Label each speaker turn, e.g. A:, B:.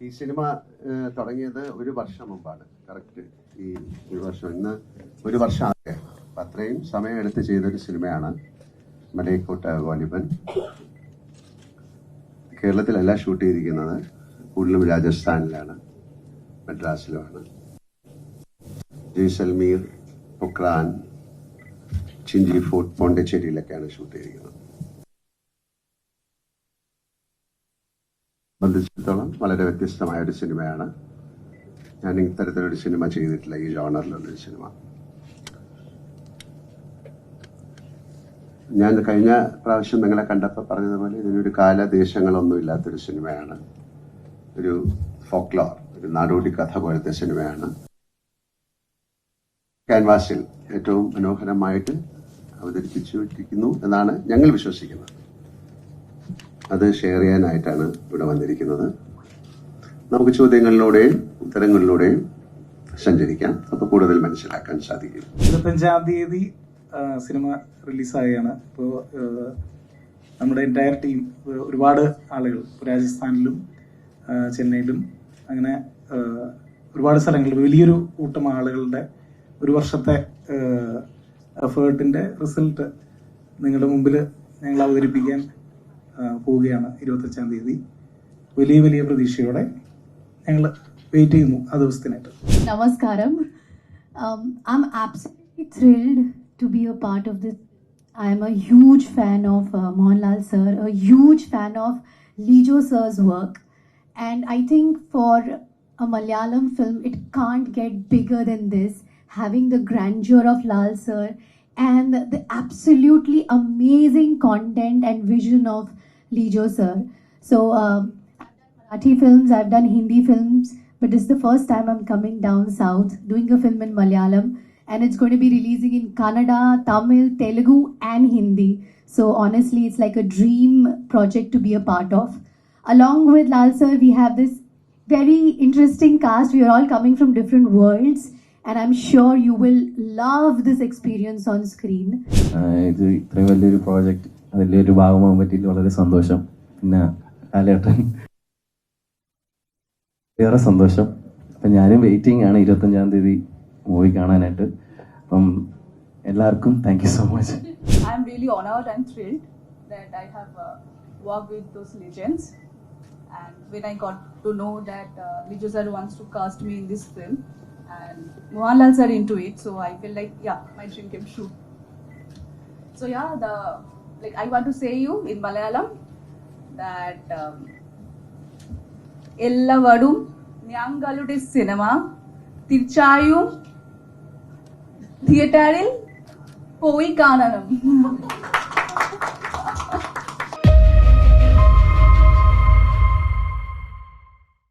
A: ഈ സിനിമ തുടങ്ങിയത് ഒരു വർഷം മുമ്പാണ്. കറക്റ്റ് ഈ ഒരു വർഷം, ഇന്ന് ഒരു വർഷം ആകെ. അത്രയും സമയം എടുത്ത് ചെയ്തൊരു സിനിമയാണ് മലൈക്കോട്ട വാലിബൻ. കേരളത്തിലല്ല ഷൂട്ട് ചെയ്തിരിക്കുന്നത്, കൂടുതലും രാജസ്ഥാനിലാണ്, മദ്രാസിലുമാണ്. ജയ്സൽമീർ, പൊക്രാൻ, ചിഞ്ചി ഫോർട്ട്, പോണ്ടിച്ചേരിയിലൊക്കെയാണ് ഷൂട്ട് ചെയ്തിരിക്കുന്നത്. സംബന്ധിച്ചിടത്തോളം വളരെ വ്യത്യസ്തമായ ഒരു സിനിമയാണ്. ഞാൻ ഇത്തരത്തിലൊരു സിനിമ ചെയ്തിട്ടില്ല, ഈ ജോണറിലുള്ളൊരു സിനിമ. ഞാൻ കഴിഞ്ഞ പ്രാവശ്യം നിങ്ങളെ കണ്ടപ്പോൾ പറഞ്ഞതുപോലെ ഇതിനൊരു കാലദേശങ്ങളൊന്നും ഇല്ലാത്തൊരു സിനിമയാണ്. ഒരു ഫോക്ലോർ, ഒരു നാടോടി കഥ പോലത്തെ സിനിമയാണ്. ക്യാൻവാസിൽ ഏറ്റവും മനോഹരമായിട്ട് അവതരിപ്പിച്ചിരിക്കുന്നു എന്നാണ് ഞങ്ങൾ വിശ്വസിക്കുന്നത്. അത് ഷെയർ ചെയ്യാനായിട്ടാണ് ഇവിടെ വന്നിരിക്കുന്നത്. നമുക്ക് ചോദ്യങ്ങളിലൂടെയും ഉത്തരങ്ങളിലൂടെയും സഞ്ചരിക്കാം, അപ്പോൾ കൂടുതൽ മനസ്സിലാക്കാൻ സാധിക്കും.
B: 25-ാം തീയതി സിനിമ റിലീസാവുകയാണ്. ഇപ്പോൾ നമ്മുടെ എൻറ്റയർ ടീം, ഒരുപാട് ആളുകൾ രാജസ്ഥാനിലും ചെന്നൈയിലും അങ്ങനെ ഒരുപാട് സ്ഥലങ്ങളിൽ വലിയൊരു കൂട്ടം ആളുകളുടെ ഒരു വർഷത്തെ എഫേർട്ടിൻ്റെ റിസൾട്ട് നിങ്ങളുടെ മുമ്പിൽ ഞങ്ങൾ അവതരിപ്പിക്കാൻ പോവുകയാണ് 25-ാം തീയതി. വലിയ വലിയ പ്രതീക്ഷയോടെ ഞങ്ങൾ വെയിറ്റ് ചെയ്യുന്നു ആ ദിവസത്തിനായിട്ട്.
C: നമസ്കാരം. I'm absolutely thrilled to be a part of this. I am a huge fan of Mohanlal sir, a huge fan of Lijo sir's work, and I think for a Malayalam film it can't get bigger than this, having the grandeur of Lal sir and the absolutely amazing content and vision of Lijo sir. So I've done Marathi films, I've done Hindi films, but this is the first time I'm coming down south doing a film in Malayalam, and it's going to be releasing in Kannada, Tamil, Telugu and Hindi. So honestly it's like a dream project to be a part of. Along with Lal sir we have this very interesting cast. We are all coming from different worlds and I'm sure you will love this experience on screen.
D: ഇത് ഇത്രയും വലിയൊരു project അതിൻ്റെ ഒരു ഭാഗമാകാൻ പറ്റിയിട്ട് വളരെ സന്തോഷം. പിന്നെ ലാലേട്ടൻ ഏറെ സന്തോഷം. അപ്പം ഞാനും വെയിറ്റിംഗ് ആണ് 25-ാം തീയതി മൂവി കാണാനായിട്ട്. അപ്പം എല്ലാവർക്കും thank you so much.
E: I am really honored and thrilled that I have worked with those legends, and when I got to know that Lijo sir wants to cast me in this film and Mohanlal sir into it, so I feel like my dream came true. So I want to say you in Malayalam that എല്ലാവരും ഞങ്ങളുടെ cinema തീർച്ചയായും തിയേറ്ററിൽ പോയി കാണണം.